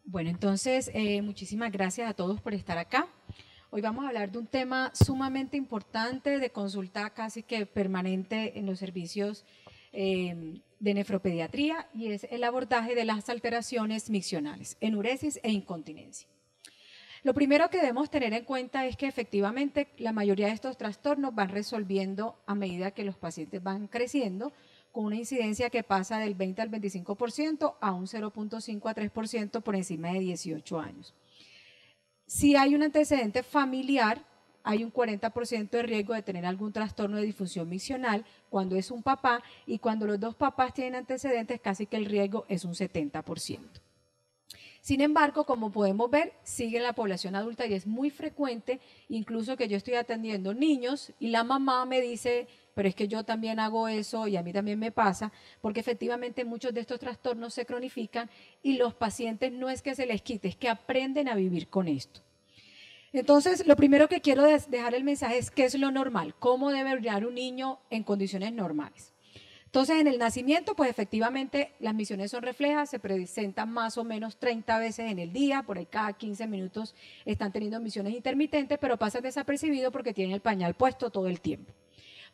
Bueno, entonces, muchísimas gracias a todos por estar acá. Hoy vamos a hablar de un tema sumamente importante, de consulta casi que permanente en los servicios de nefropediatría, y es el abordaje de las alteraciones miccionales, enuresis e incontinencia. Lo primero que debemos tener en cuenta es que efectivamente la mayoría de estos trastornos van resolviendo a medida que los pacientes van creciendo, con una incidencia que pasa del 20 al 25% a un 0.5 a 3% por encima de 18 años. Si hay un antecedente familiar, hay un 40% de riesgo de tener algún trastorno de disfunción miccional cuando es un papá, y cuando los dos papás tienen antecedentes, casi que el riesgo es un 70%. Sin embargo, como podemos ver, sigue en la población adulta y es muy frecuente, incluso que yo estoy atendiendo niños y la mamá me dice, pero es que yo también hago eso y a mí también me pasa, porque efectivamente muchos de estos trastornos se cronifican y los pacientes no es que se les quite, es que aprenden a vivir con esto. Entonces, lo primero que quiero dejar el mensaje es qué es lo normal, cómo debe orinar un niño en condiciones normales. Entonces, en el nacimiento, pues efectivamente las micciones son reflejas, se presentan más o menos 30 veces en el día, por ahí cada 15 minutos están teniendo micciones intermitentes, pero pasan desapercibido porque tienen el pañal puesto todo el tiempo.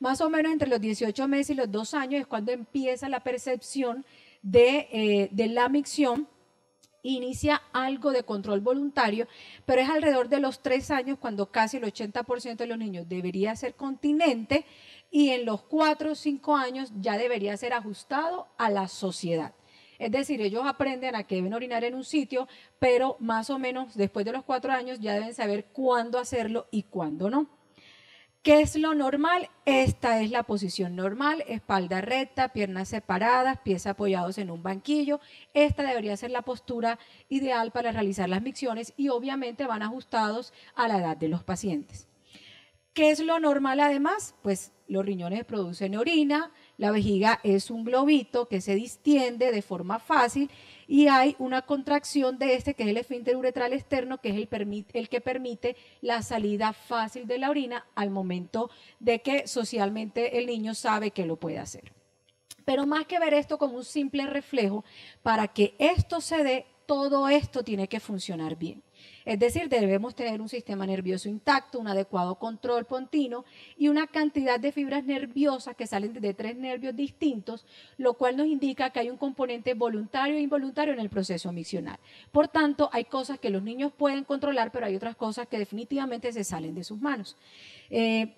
Más o menos entre los 18 meses y los 2 años es cuando empieza la percepción de la micción. Inicia algo de control voluntario, pero es alrededor de los 3 años cuando casi el 80% de los niños debería ser continente, y en los 4 o 5 años ya debería ser ajustado a la sociedad. Es decir, ellos aprenden a que deben orinar en un sitio, pero más o menos después de los 4 años ya deben saber cuándo hacerlo y cuándo no. ¿Qué es lo normal? Esta es la posición normal: espalda recta, piernas separadas, pies apoyados en un banquillo. Esta debería ser la postura ideal para realizar las micciones, y obviamente van ajustados a la edad de los pacientes. ¿Qué es lo normal además? Pues los riñones producen orina, la vejiga es un globito que se distiende de forma fácil y hay una contracción de este, que es el esfínter uretral externo, que es el que permite la salida fácil de la orina al momento de que socialmente el niño sabe que lo puede hacer. Pero más que ver esto como un simple reflejo, para que esto se dé, todo esto tiene que funcionar bien. Es decir, debemos tener un sistema nervioso intacto, un adecuado control continuo y una cantidad de fibras nerviosas que salen de 3 nervios distintos, lo cual nos indica que hay un componente voluntario e involuntario en el proceso miccional. Por tanto, hay cosas que los niños pueden controlar, pero hay otras cosas que definitivamente se salen de sus manos.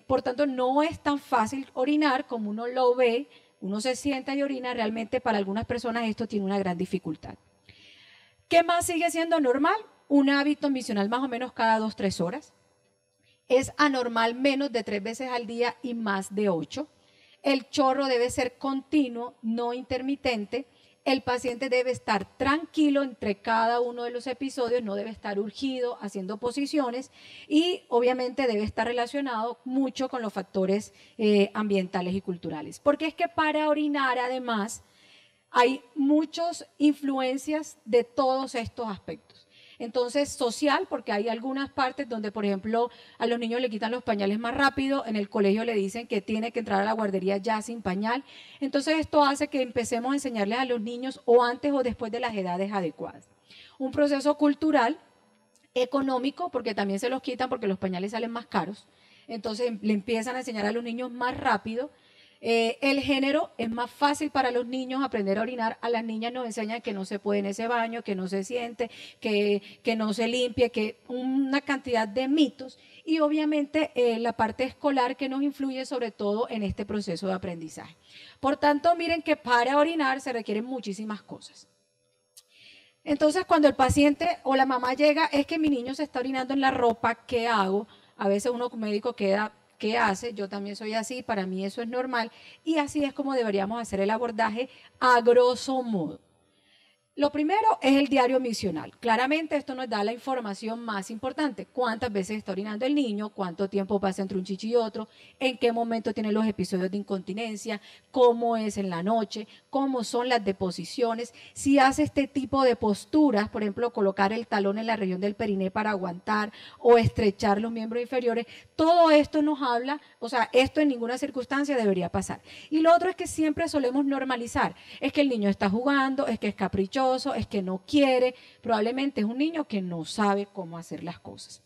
Por tanto, no es tan fácil orinar como uno lo ve. Uno se sienta y orina, realmente para algunas personas esto tiene una gran dificultad. ¿Qué más sigue siendo normal? Un hábito miccional más o menos cada 2 o 3 horas. Es anormal menos de 3 veces al día y más de 8. El chorro debe ser continuo, no intermitente. El paciente debe estar tranquilo entre cada uno de los episodios, no debe estar urgido haciendo posiciones, y obviamente debe estar relacionado mucho con los factores ambientales y culturales. Porque es que para orinar además hay muchas influencias de todos estos aspectos. Entonces, social, porque hay algunas partes donde, por ejemplo, a los niños le quitan los pañales más rápido, en el colegio le dicen que tiene que entrar a la guardería ya sin pañal. Entonces, esto hace que empecemos a enseñarles a los niños o antes o después de las edades adecuadas. Un proceso cultural, económico, porque también se los quitan porque los pañales salen más caros. Entonces, le empiezan a enseñar a los niños más rápido. El género, es más fácil para los niños aprender a orinar. A las niñas nos enseñan que no se puede en ese baño, que no se siente, que no se limpie, que una cantidad de mitos. Y obviamente la parte escolar, que nos influye sobre todo en este proceso de aprendizaje. Por tanto, miren que para orinar se requieren muchísimas cosas. Entonces, cuando el paciente o la mamá llega, es que mi niño se está orinando en la ropa, ¿qué hago? A veces uno como médico queda, ¿qué hace? Yo también soy así, para mí eso es normal, y así es como deberíamos hacer el abordaje a grosso modo. Lo primero es el diario miccional. Claramente esto nos da la información más importante: cuántas veces está orinando el niño, cuánto tiempo pasa entre un chichi y otro, en qué momento tiene los episodios de incontinencia, cómo es en la noche, cómo son las deposiciones, si hace este tipo de posturas, por ejemplo, colocar el talón en la región del periné para aguantar o estrechar los miembros inferiores. Todo esto nos habla, o sea, esto en ninguna circunstancia debería pasar. Y lo otro es que siempre solemos normalizar: es que el niño está jugando, es que es caprichoso, nervioso, es que no quiere, probablemente es un niño que no sabe cómo hacer las cosas.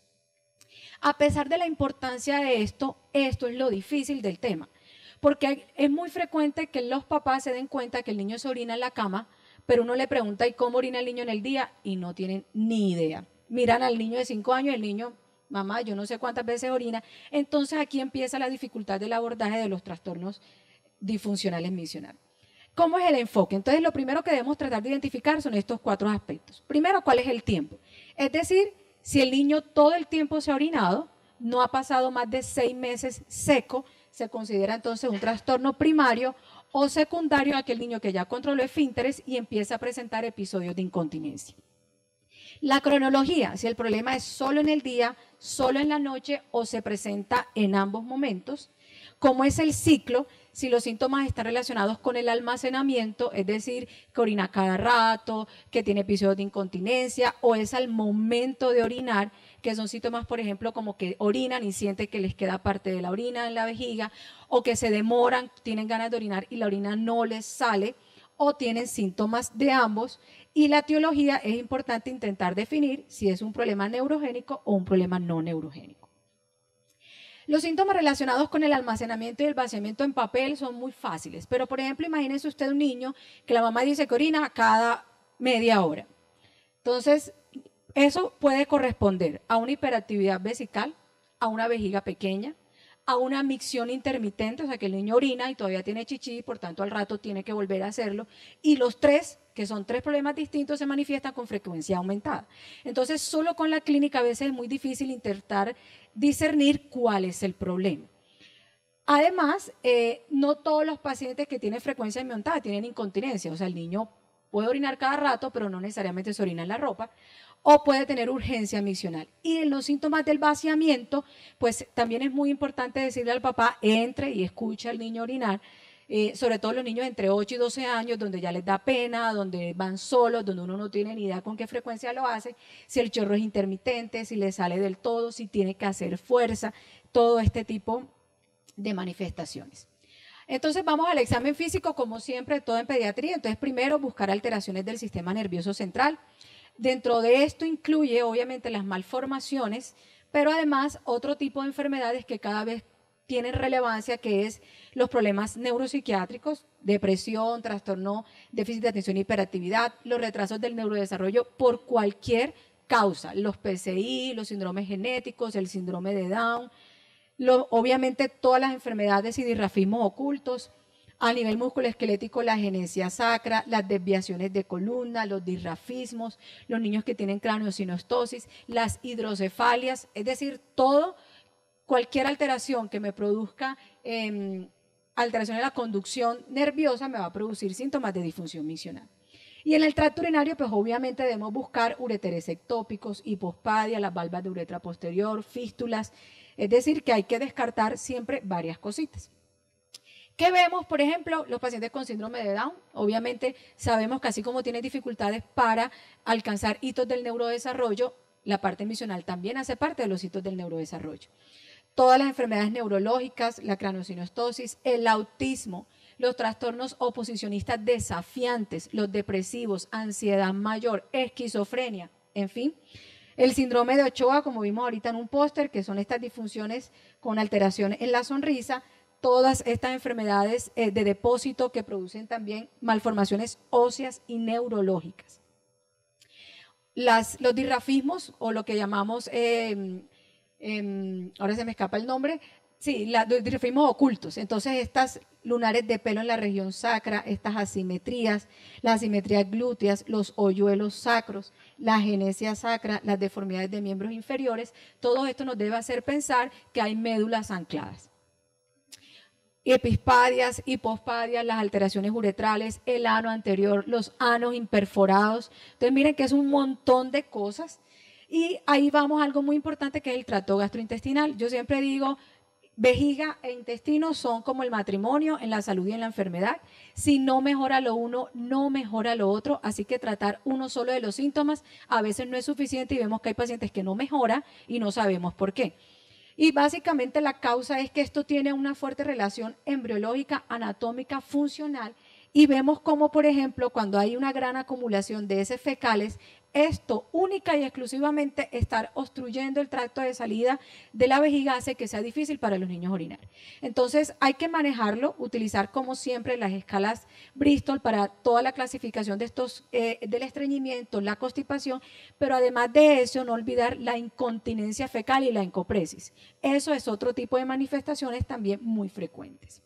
A pesar de la importancia de esto es lo difícil del tema, porque es muy frecuente que los papás se den cuenta que el niño se orina en la cama, pero uno le pregunta ¿y cómo orina el niño en el día? Y no tienen ni idea. Miran al niño de 5 años, el niño, mamá, yo no sé cuántas veces orina. Entonces aquí empieza la dificultad del abordaje de los trastornos disfuncionales misionales. ¿Cómo es el enfoque? Entonces lo primero que debemos tratar de identificar son estos 4 aspectos. Primero, ¿cuál es el tiempo? Es decir, si el niño todo el tiempo se ha orinado, no ha pasado más de 6 meses seco, se considera entonces un trastorno primario o secundario a aquel niño que ya controló esfínteres y empieza a presentar episodios de incontinencia. La cronología, si el problema es solo en el día, solo en la noche o se presenta en ambos momentos. ¿Cómo es el ciclo? Si los síntomas están relacionados con el almacenamiento, es decir, que orina cada rato, que tiene episodios de incontinencia o es al momento de orinar, que son síntomas, por ejemplo, como que orinan y sienten que les queda parte de la orina en la vejiga o que se demoran, tienen ganas de orinar y la orina no les sale o tienen síntomas de ambos. Y la etiología es importante intentar definir si es un problema neurogénico o un problema no neurogénico. Los síntomas relacionados con el almacenamiento y el vaciamiento en papel son muy fáciles, pero por ejemplo, imagínense usted un niño que la mamá dice que orina cada media hora. Entonces, eso puede corresponder a una hiperactividad vesical, a una vejiga pequeña, a una micción intermitente, o sea que el niño orina y todavía tiene chichi, por tanto al rato tiene que volver a hacerlo, y los 3, que son 3 problemas distintos, se manifiestan con frecuencia aumentada. Entonces, solo con la clínica a veces es muy difícil intentar discernir cuál es el problema. Además, no todos los pacientes que tienen frecuencia aumentada tienen incontinencia, o sea, el niño puede orinar cada rato, pero no necesariamente se orina en la ropa, o puede tener urgencia miccional. Y en los síntomas del vaciamiento, pues también es muy importante decirle al papá, entre y escucha al niño orinar, sobre todo los niños entre 8 y 12 años, donde ya les da pena, donde van solos, donde uno no tiene ni idea con qué frecuencia lo hace, si el chorro es intermitente, si le sale del todo, si tiene que hacer fuerza, todo este tipo de manifestaciones. Entonces vamos al examen físico, como siempre, todo en pediatría. Entonces primero buscar alteraciones del sistema nervioso central. Dentro de esto incluye obviamente las malformaciones, pero además otro tipo de enfermedades que cada vez tienen relevancia, que es los problemas neuropsiquiátricos, depresión, trastorno, déficit de atención y hiperactividad, los retrasos del neurodesarrollo por cualquier causa, los PCI, los síndromes genéticos, el síndrome de Down, obviamente todas las enfermedades y disrafismos ocultos. A nivel musculoesquelético, la agenesia sacra, las desviaciones de columna, los disrafismos, los niños que tienen craneosinostosis, las hidrocefalias, es decir, cualquier alteración que me produzca alteración en la conducción nerviosa me va a producir síntomas de disfunción miccional. Y en el tracto urinario, pues obviamente debemos buscar ureteres ectópicos, hipospadia, las valvas de uretra posterior, fístulas, es decir, que hay que descartar siempre varias cositas. ¿Qué vemos? Por ejemplo, los pacientes con síndrome de Down. Obviamente sabemos que así como tienen dificultades para alcanzar hitos del neurodesarrollo, la parte misional también hace parte de los hitos del neurodesarrollo. Todas las enfermedades neurológicas, la craneosinostosis, el autismo, los trastornos oposicionistas desafiantes, los depresivos, ansiedad mayor, esquizofrenia, en fin. El síndrome de Ochoa, como vimos ahorita en un póster, que son estas disfunciones con alteración en la sonrisa, todas estas enfermedades de depósito que producen también malformaciones óseas y neurológicas. Los disrafismos, o lo que llamamos, ahora se me escapa el nombre, sí, los disrafismos ocultos. Entonces, estas lunares de pelo en la región sacra, estas asimetrías, las asimetrías glúteas, los hoyuelos sacros, la agenesia sacra, las deformidades de miembros inferiores, todo esto nos debe hacer pensar que hay médulas ancladas. Epispadias, hipospadias, las alteraciones uretrales, el ano anterior, los anos imperforados. Entonces miren que es un montón de cosas y ahí vamos a algo muy importante que es el tracto gastrointestinal. Yo siempre digo, vejiga e intestino son como el matrimonio en la salud y en la enfermedad. Si no mejora lo uno, no mejora lo otro, así que tratar uno solo de los síntomas a veces no es suficiente y vemos que hay pacientes que no mejoran y no sabemos por qué. Y básicamente la causa es que esto tiene una fuerte relación embriológica, anatómica, funcional y vemos cómo, por ejemplo, cuando hay una gran acumulación de heces fecales, esto única y exclusivamente estar obstruyendo el tracto de salida de la vejiga hace que sea difícil para los niños orinar. Entonces hay que manejarlo, utilizar como siempre las escalas Bristol para toda la clasificación de estos, del estreñimiento, la constipación, pero además de eso no olvidar la incontinencia fecal y la encopresis. Eso es otro tipo de manifestaciones también muy frecuentes.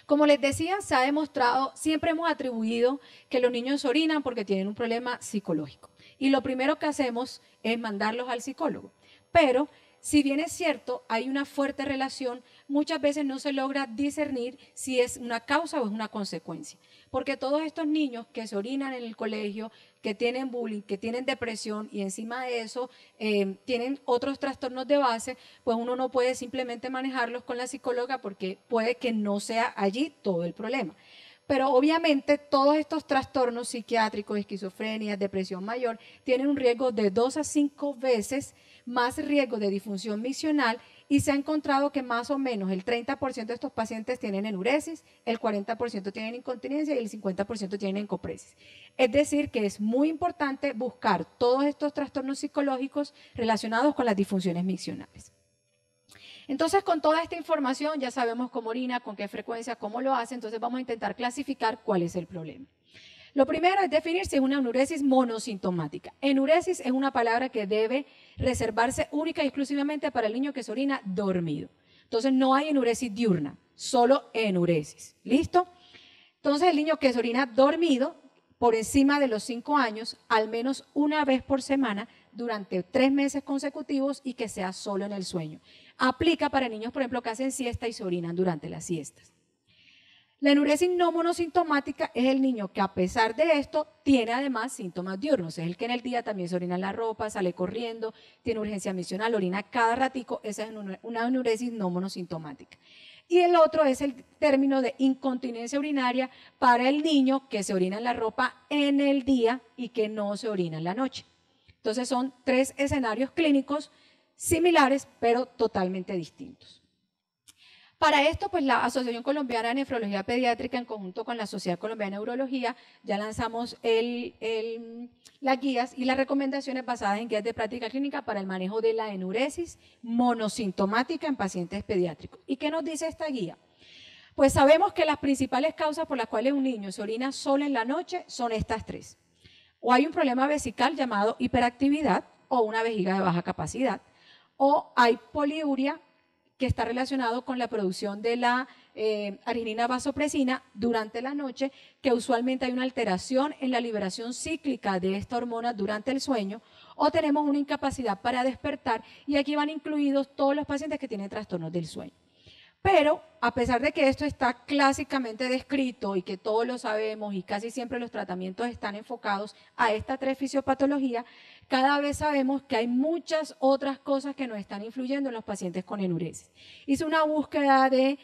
Como les decía, se ha demostrado, siempre hemos atribuido que los niños orinan porque tienen un problema psicológico. Y lo primero que hacemos es mandarlos al psicólogo. Pero, si bien es cierto, hay una fuerte relación, muchas veces no se logra discernir si es una causa o es una consecuencia. Porque todos estos niños que se orinan en el colegio, que tienen bullying, que tienen depresión y encima de eso tienen otros trastornos de base, pues uno no puede simplemente manejarlos con la psicóloga porque puede que no sea allí todo el problema. Pero obviamente todos estos trastornos psiquiátricos, esquizofrenia, depresión mayor, tienen un riesgo de 2 a 5 veces más riesgo de disfunción miccional y se ha encontrado que más o menos el 30% de estos pacientes tienen enuresis, el 40% tienen incontinencia y el 50% tienen encopresis. Es decir, que es muy importante buscar todos estos trastornos psicológicos relacionados con las disfunciones miccionales. Entonces, con toda esta información ya sabemos cómo orina, con qué frecuencia, cómo lo hace, entonces vamos a intentar clasificar cuál es el problema. Lo primero es definir si es una enuresis monosintomática. Enuresis es una palabra que debe reservarse única y exclusivamente para el niño que se orina dormido. Entonces, no hay enuresis diurna, solo enuresis. ¿Listo? Entonces, el niño que se orina dormido, por encima de los 5 años, al menos una vez por semana, durante 3 meses consecutivos y que sea solo en el sueño. Aplica para niños, por ejemplo, que hacen siesta y se orinan durante las siestas. La enuresis no monosintomática es el niño que a pesar de esto tiene además síntomas diurnos. Es el que en el día también se orina en la ropa, sale corriendo, tiene urgencia miccional, orina cada ratico. Esa es una enuresis no monosintomática. Y el otro es el término de incontinencia urinaria para el niño que se orina en la ropa en el día y que no se orina en la noche. Entonces son 3 escenarios clínicos similares pero totalmente distintos. Para esto, pues la Asociación Colombiana de Nefrología Pediátrica, en conjunto con la Sociedad Colombiana de Neurología, ya lanzamos las guías y las recomendaciones basadas en guías de práctica clínica para el manejo de la enuresis monosintomática en pacientes pediátricos. ¿Y qué nos dice esta guía? Pues sabemos que las principales causas por las cuales un niño se orina solo en la noche son estas 3. O hay un problema vesical llamado hiperactividad o una vejiga de baja capacidad, o hay poliuria que está relacionado con la producción de la arginina vasopresina durante la noche, que usualmente hay una alteración en la liberación cíclica de esta hormona durante el sueño, o tenemos una incapacidad para despertar, y aquí van incluidos todos los pacientes que tienen trastornos del sueño. Pero a pesar de que esto está clásicamente descrito y que todos lo sabemos y casi siempre los tratamientos están enfocados a estas 3 fisiopatologías, cada vez sabemos que hay muchas otras cosas que nos están influyendo en los pacientes con enuresis. Hice una búsqueda de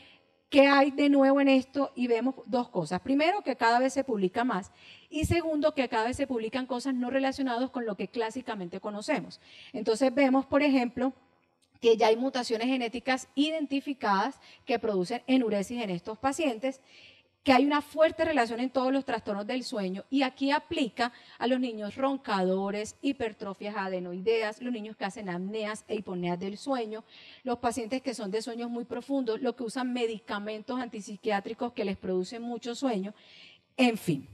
qué hay de nuevo en esto y vemos 2 cosas. Primero, que cada vez se publica más, y segundo, que cada vez se publican cosas no relacionadas con lo que clásicamente conocemos. Entonces vemos, por ejemplo, que ya hay mutaciones genéticas identificadas que producen enuresis en estos pacientes, que hay una fuerte relación en todos los trastornos del sueño, y aquí aplica a los niños roncadores, hipertrofias adenoideas, los niños que hacen apneas e hiponeas del sueño, los pacientes que son de sueños muy profundos, los que usan medicamentos antipsiquiátricos que les producen mucho sueño, en fin.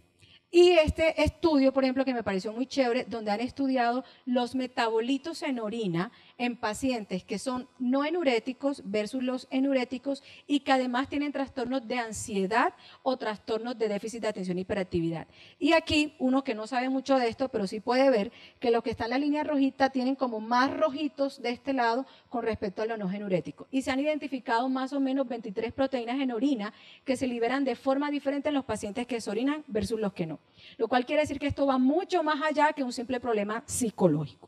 Y este estudio, por ejemplo, que me pareció muy chévere, donde han estudiado los metabolitos en orina en pacientes que son no enuréticos versus los enuréticos y que además tienen trastornos de ansiedad o trastornos de déficit de atención y hiperactividad. Y aquí, uno que no sabe mucho de esto, pero sí puede ver que los que están en la línea rojita tienen como más rojitos de este lado con respecto a los no enuréticos. Y se han identificado más o menos 23 proteínas en orina que se liberan de forma diferente en los pacientes que se orinan versus los que no. Lo cual quiere decir que esto va mucho más allá que un simple problema psicológico.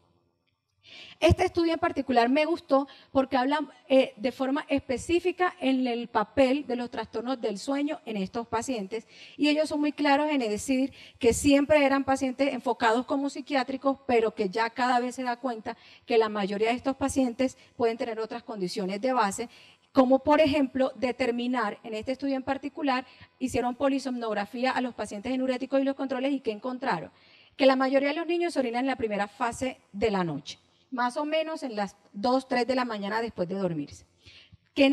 Este estudio en particular me gustó porque habla de forma específica en el papel de los trastornos del sueño en estos pacientes, y ellos son muy claros en decir que siempre eran pacientes enfocados como psiquiátricos, pero que ya cada vez se da cuenta que la mayoría de estos pacientes pueden tener otras condiciones de base, como por ejemplo determinar, en este estudio en particular, hicieron polisomnografía a los pacientes enuréticos y los controles y ¿qué encontraron? Que la mayoría de los niños se orinan en la primera fase de la noche, más o menos en las 2, 3 de la mañana después de dormirse. Que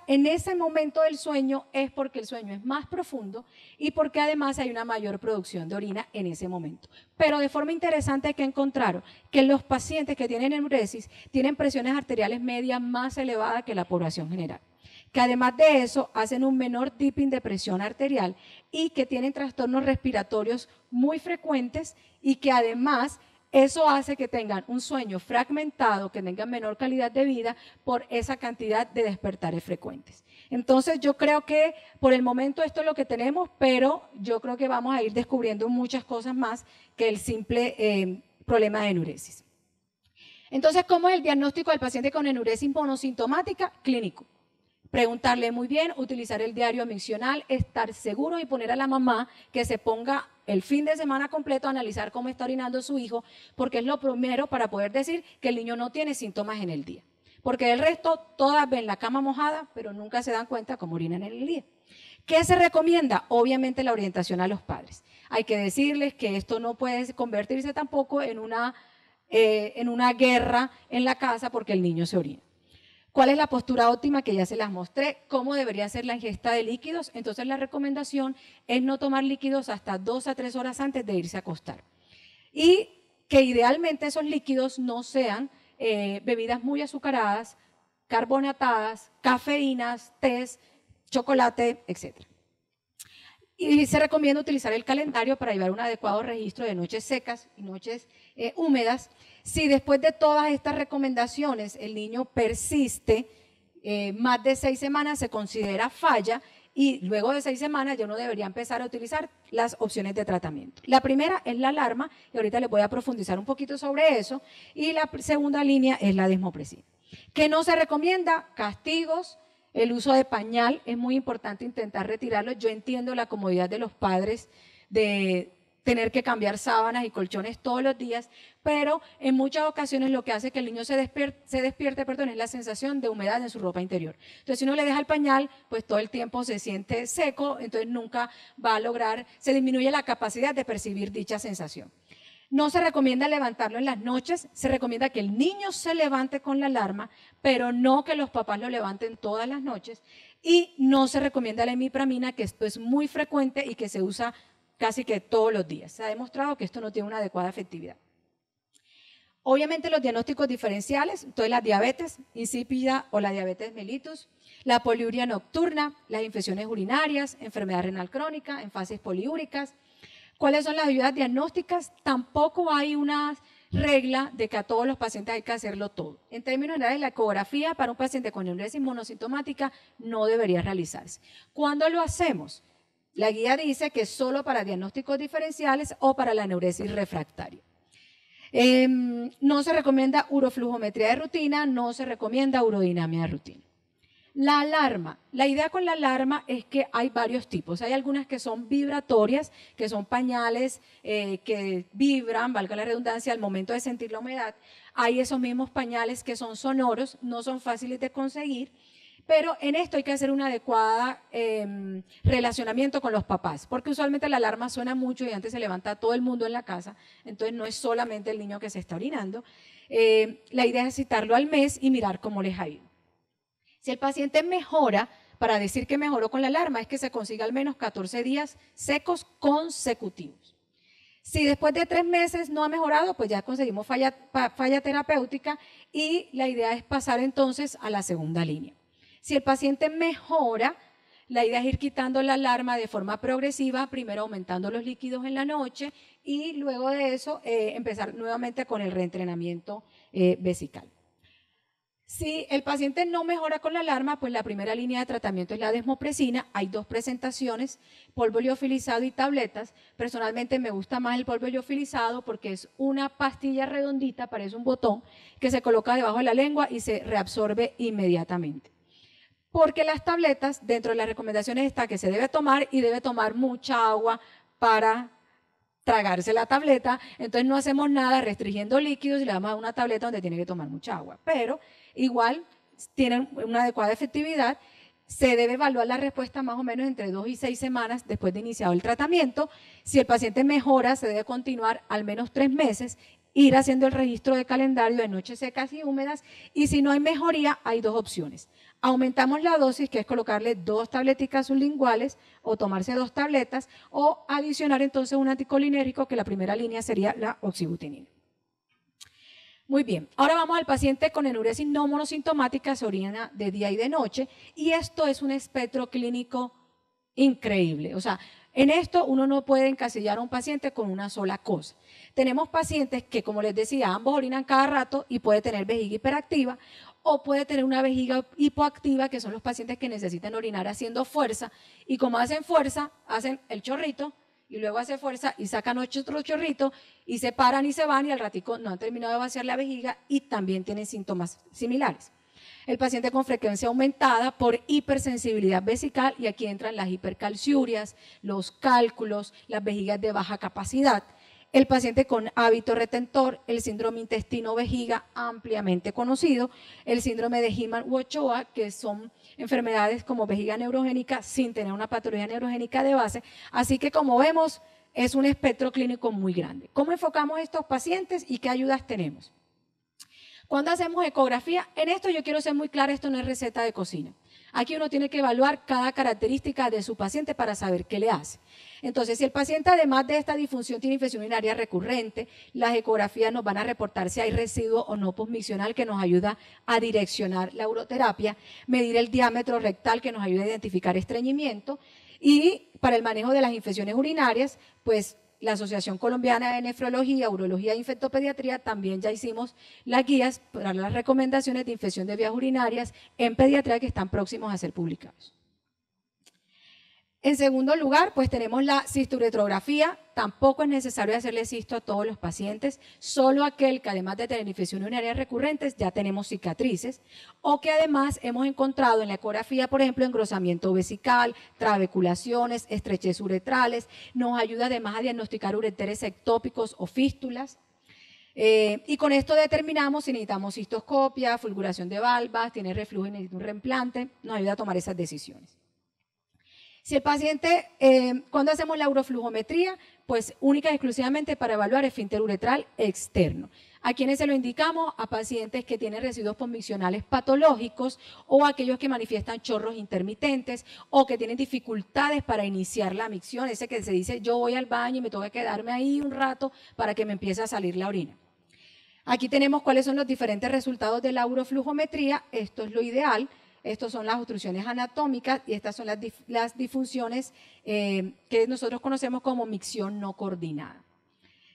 en ese momento del sueño es porque el sueño es más profundo y porque además hay una mayor producción de orina en ese momento. Pero de forma interesante que encontraron que los pacientes que tienen enuresis tienen presiones arteriales medias más elevadas que la población general, que además de eso hacen un menor dipping de presión arterial y que tienen trastornos respiratorios muy frecuentes y que además eso hace que tengan un sueño fragmentado, que tengan menor calidad de vida por esa cantidad de despertares frecuentes. Entonces yo creo que por el momento esto es lo que tenemos, pero yo creo que vamos a ir descubriendo muchas cosas más que el simple problema de enuresis. Entonces, ¿cómo es el diagnóstico del paciente con enuresis monosintomática? Clínico. Preguntarle muy bien, utilizar el diario miccional, estar seguro y poner a la mamá que se ponga el fin de semana completo a analizar cómo está orinando su hijo, porque es lo primero para poder decir que el niño no tiene síntomas en el día. Porque el resto, todas ven la cama mojada, pero nunca se dan cuenta cómo orinan en el día. ¿Qué se recomienda? Obviamente la orientación a los padres. Hay que decirles que esto no puede convertirse tampoco en una guerra en la casa porque el niño se orina. ¿Cuál es la postura óptima? Que ya se las mostré. ¿Cómo debería ser la ingesta de líquidos? Entonces la recomendación es no tomar líquidos hasta 2 a 3 horas antes de irse a acostar. Y que idealmente esos líquidos no sean bebidas muy azucaradas, carbonatadas, cafeínas, tés, chocolate, etc. Y se recomienda utilizar el calendario para llevar un adecuado registro de noches secas y noches húmedas. Si después de todas estas recomendaciones el niño persiste más de 6 semanas, se considera falla y luego de 6 semanas ya uno debería empezar a utilizar las opciones de tratamiento. La primera es la alarma y ahorita les voy a profundizar un poquito sobre eso y la segunda línea es la desmopresina. ¿Qué no se recomienda? Castigos. El uso de pañal es muy importante intentar retirarlo. Yo entiendo la comodidad de los padres de tener que cambiar sábanas y colchones todos los días, pero en muchas ocasiones lo que hace que el niño se despierte, es la sensación de humedad en su ropa interior. Entonces, si uno le deja el pañal, pues todo el tiempo se siente seco, entonces nunca va a lograr, se disminuye la capacidad de percibir dicha sensación. No se recomienda levantarlo en las noches, se recomienda que el niño se levante con la alarma, pero no que los papás lo levanten todas las noches. Y no se recomienda la imipramina, que esto es muy frecuente y que se usa casi que todos los días. Se ha demostrado que esto no tiene una adecuada efectividad. Obviamente los diagnósticos diferenciales, entonces la diabetes insípida o la diabetes mellitus, la poliuria nocturna, las infecciones urinarias, enfermedad renal crónica, en fases poliúricas. ¿Cuáles son las ayudas diagnósticas? Tampoco hay una regla de que a todos los pacientes hay que hacerlo todo. En términos generales, la ecografía para un paciente con enuresis monosintomática no debería realizarse. ¿Cuándo lo hacemos? La guía dice que solo para diagnósticos diferenciales o para la enuresis refractaria. No se recomienda uroflujometría de rutina, no se recomienda urodinamia de rutina. La alarma. La idea con la alarma es que hay varios tipos. Hay algunas que son vibratorias, que son pañales que vibran, valga la redundancia, al momento de sentir la humedad. Hay esos mismos pañales que son sonoros, no son fáciles de conseguir, pero en esto hay que hacer un adecuado relacionamiento con los papás, porque usualmente la alarma suena mucho y antes se levanta todo el mundo en la casa, entonces no es solamente el niño que se está orinando. La idea es citarlo al mes y mirar cómo les ha ido. Si el paciente mejora, para decir que mejoró con la alarma, es que se consiga al menos 14 días secos consecutivos. Si después de 3 meses no ha mejorado, pues ya conseguimos falla terapéutica y la idea es pasar entonces a la segunda línea. Si el paciente mejora, la idea es ir quitando la alarma de forma progresiva, primero aumentando los líquidos en la noche y luego de eso empezar nuevamente con el reentrenamiento vesical. Si el paciente no mejora con la alarma, pues la primera línea de tratamiento es la desmopresina. Hay 2 presentaciones, polvo liofilizado y tabletas. Personalmente me gusta más el polvo liofilizado porque es una pastilla redondita, parece un botón, que se coloca debajo de la lengua y se reabsorbe inmediatamente. Porque las tabletas, dentro de las recomendaciones está que se debe tomar y debe tomar mucha agua para tragarse la tableta, entonces no hacemos nada restringiendo líquidos y le damos a una tableta donde tiene que tomar mucha agua, pero igual tienen una adecuada efectividad. Se debe evaluar la respuesta más o menos entre 2 y 6 semanas después de iniciado el tratamiento. Si el paciente mejora, se debe continuar al menos 3 meses, ir haciendo el registro de calendario de noches secas y húmedas, y si no hay mejoría, hay 2 opciones. Aumentamos la dosis, que es colocarle 2 tableticas sublinguales o tomarse 2 tabletas, o adicionar entonces un anticolinérgico, que la primera línea sería la oxibutinina. Muy bien, ahora vamos al paciente con enuresis no monosintomática, se orina de día y de noche, y esto es un espectro clínico increíble. O sea, en esto uno no puede encasillar a un paciente con una sola cosa. Tenemos pacientes que, como les decía, ambos orinan cada rato y puede tener vejiga hiperactiva, o puede tener una vejiga hipoactiva, que son los pacientes que necesitan orinar haciendo fuerza, y como hacen fuerza, hacen el chorrito, y luego hace fuerza y sacan otro chorrito y se paran y se van, y al ratico no han terminado de vaciar la vejiga y también tienen síntomas similares. El paciente con frecuencia aumentada por hipersensibilidad vesical, y aquí entran las hipercalciurias, los cálculos, las vejigas de baja capacidad. El paciente con hábito retentor, el síndrome intestino-vejiga ampliamente conocido, el síndrome de Heeman-Ochoa, que son enfermedades como vejiga neurogénica sin tener una patología neurogénica de base. Así que, como vemos, es un espectro clínico muy grande. ¿Cómo enfocamos estos pacientes y qué ayudas tenemos? Cuando hacemos ecografía, en esto yo quiero ser muy clara, esto no es receta de cocina. Aquí uno tiene que evaluar cada característica de su paciente para saber qué le hace. Entonces, si el paciente, además de esta disfunción, tiene infección urinaria recurrente, las ecografías nos van a reportar si hay residuo o no posmiccional, que nos ayuda a direccionar la uroterapia, medir el diámetro rectal, que nos ayuda a identificar estreñimiento, y para el manejo de las infecciones urinarias, pues la Asociación Colombiana de Nefrología, Urología e Infectopediatría también ya hicimos las guías para las recomendaciones de infección de vías urinarias en pediatría, que están próximos a ser publicados. En segundo lugar, pues tenemos la cisturetrografía. Tampoco es necesario hacerle cisto a todos los pacientes, solo aquel que, además de tener infecciones urinarias recurrentes, ya tenemos cicatrices, o que además hemos encontrado en la ecografía, por ejemplo, engrosamiento vesical, trabeculaciones, estrechez uretrales. Nos ayuda además a diagnosticar ureteres ectópicos o fístulas. Y con esto determinamos si necesitamos cistoscopia, fulguración de valvas, tiene reflujo y necesita un reimplante. Nos ayuda a tomar esas decisiones. Si el paciente, cuando hacemos la uroflujometría, pues única y exclusivamente para evaluar esfínter uretral externo. ¿A quienes se lo indicamos? A pacientes que tienen residuos posmiccionales patológicos, o aquellos que manifiestan chorros intermitentes, o que tienen dificultades para iniciar la micción, ese que se dice yo voy al baño y me tengo que quedarme ahí un rato para que me empiece a salir la orina. Aquí tenemos cuáles son los diferentes resultados de la uroflujometría. Esto es lo ideal. Estas son las obstrucciones anatómicas y estas son las disfunciones que nosotros conocemos como micción no coordinada.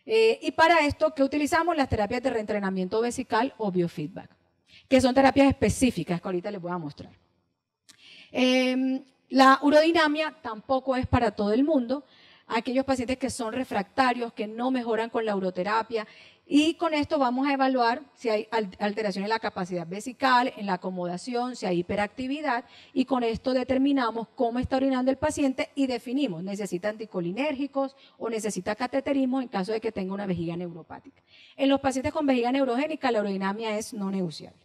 Y para esto, ¿qué utilizamos? Las terapias de reentrenamiento vesical o biofeedback, que son terapias específicas que ahorita les voy a mostrar. La urodinamia tampoco es para todo el mundo. Aquellos pacientes que son refractarios, que no mejoran con la uroterapia, y con esto vamos a evaluar si hay alteración en la capacidad vesical, en la acomodación, si hay hiperactividad, y con esto determinamos cómo está orinando el paciente y definimos, necesita anticolinérgicos o necesita cateterismo en caso de que tenga una vejiga neuropática. En los pacientes con vejiga neurogénica, la urodinamia es no negociable.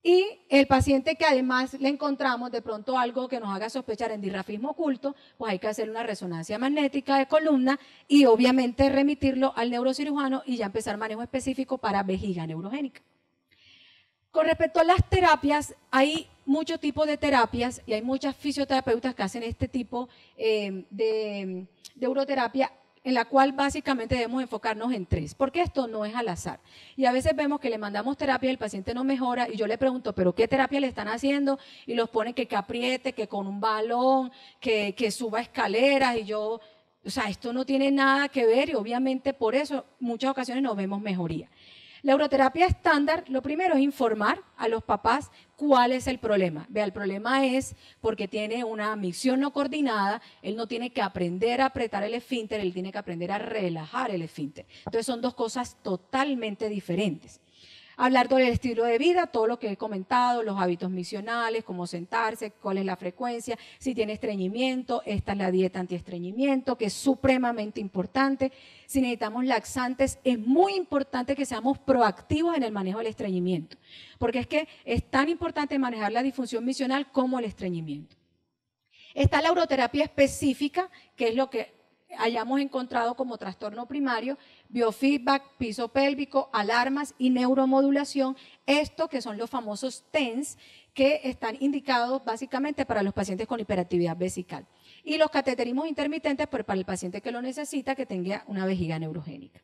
Y el paciente que además le encontramos de pronto algo que nos haga sospechar en dirrafismo oculto, pues hay que hacer una resonancia magnética de columna y obviamente remitirlo al neurocirujano y ya empezar manejo específico para vejiga neurogénica. Con respecto a las terapias, hay muchos tipos de terapias y hay muchas fisioterapeutas que hacen este tipo de uroterapia, en la cual básicamente debemos enfocarnos en 3, porque esto no es al azar. Y a veces vemos que le mandamos terapia y el paciente no mejora, y yo le pregunto, ¿pero qué terapia le están haciendo? Y los ponen que apriete, que con un balón, que suba escaleras, y yo, o sea, esto no tiene nada que ver, y obviamente por eso en muchas ocasiones no vemos mejoría. La uroterapia estándar, lo primero es informar a los papás cuál es el problema. Vea, el problema es porque tiene una micción no coordinada, él no tiene que aprender a apretar el esfínter, él tiene que aprender a relajar el esfínter. Entonces son 2 cosas totalmente diferentes. Hablar del estilo de vida, todo lo que he comentado, los hábitos misionales, cómo sentarse, cuál es la frecuencia, si tiene estreñimiento, esta es la dieta antiestreñimiento, que es supremamente importante. Si necesitamos laxantes, es muy importante que seamos proactivos en el manejo del estreñimiento, porque es que es tan importante manejar la disfunción misional como el estreñimiento. Está la uroterapia específica, que es lo que hayamos encontrado como trastorno primario, biofeedback, piso pélvico, alarmas y neuromodulación, esto que son los famosos TENS, que están indicados básicamente para los pacientes con hiperactividad vesical. Y los cateterismos intermitentes, pues para el paciente que lo necesita, que tenga una vejiga neurogénica.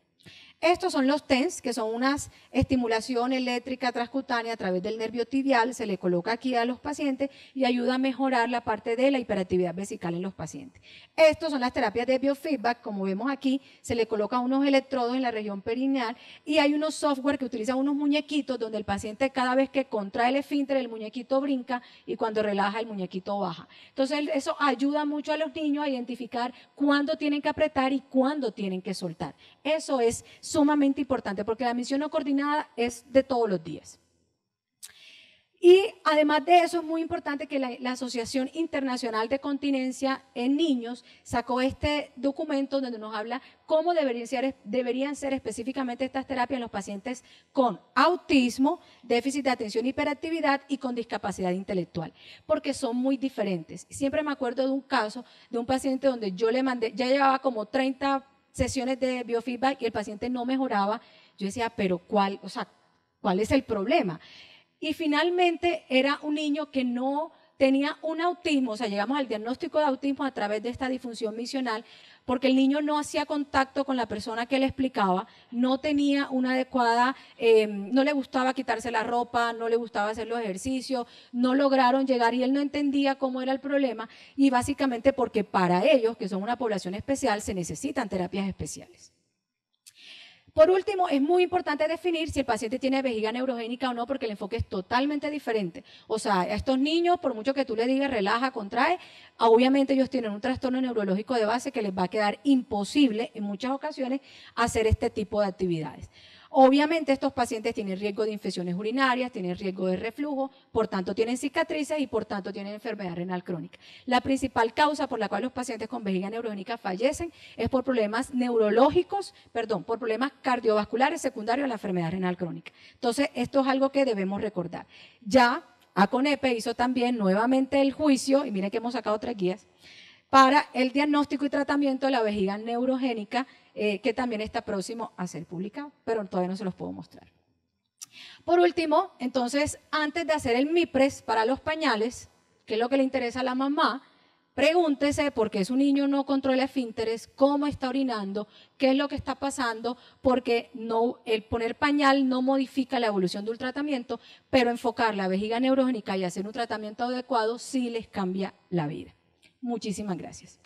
Estos son los TENS, que son una estimulación eléctrica transcutánea a través del nervio tibial, se le coloca aquí a los pacientes y ayuda a mejorar la parte de la hiperactividad vesical en los pacientes. Estos son las terapias de biofeedback, como vemos aquí, se le colocan unos electrodos en la región perineal y hay unos software que utilizan unos muñequitos donde el paciente cada vez que contrae el esfínter, el muñequito brinca y cuando relaja el muñequito baja. Entonces eso ayuda mucho a los niños a identificar cuándo tienen que apretar y cuándo tienen que soltar. Eso es sumamente importante porque la misión no coordinada es de todos los días. Y además de eso es muy importante que la Asociación Internacional de Continencia en Niños sacó este documento donde nos habla cómo deberían ser específicamente estas terapias en los pacientes con autismo, déficit de atención y hiperactividad y con discapacidad intelectual, porque son muy diferentes. Siempre me acuerdo de un caso de un paciente donde yo le mandé, ya llevaba como 30 sesiones de biofeedback y el paciente no mejoraba. Yo decía, pero ¿cuál es el problema? Y finalmente era un niño que no tenía un autismo, o sea, llegamos al diagnóstico de autismo a través de esta disfunción misional, porque el niño no hacía contacto con la persona que le explicaba, no tenía una adecuada, no le gustaba quitarse la ropa, no le gustaba hacer los ejercicios, no lograron llegar y él no entendía cómo era el problema y básicamente porque para ellos, que son una población especial, se necesitan terapias especiales. Por último, es muy importante definir si el paciente tiene vejiga neurogénica o no, porque el enfoque es totalmente diferente. O sea, a estos niños, por mucho que tú le digas relaja, contrae, obviamente ellos tienen un trastorno neurológico de base que les va a quedar imposible en muchas ocasiones hacer este tipo de actividades. Obviamente estos pacientes tienen riesgo de infecciones urinarias, tienen riesgo de reflujo, por tanto tienen cicatrices y por tanto tienen enfermedad renal crónica. La principal causa por la cual los pacientes con vejiga neurogénica fallecen es por problemas por problemas cardiovasculares secundarios a la enfermedad renal crónica. Entonces esto es algo que debemos recordar. Ya ACONEPE hizo también nuevamente el juicio, y miren que hemos sacado 3 guías, para el diagnóstico y tratamiento de la vejiga neurogénica, que también está próximo a ser publicado, pero todavía no se los puedo mostrar. Por último, entonces, antes de hacer el MIPRES para los pañales, que es lo que le interesa a la mamá, pregúntese por qué su niño no controla esfínteres, cómo está orinando, qué es lo que está pasando, porque el poner pañal no modifica la evolución de un tratamiento, pero enfocar la vejiga neurogénica y hacer un tratamiento adecuado sí les cambia la vida. Muchísimas gracias.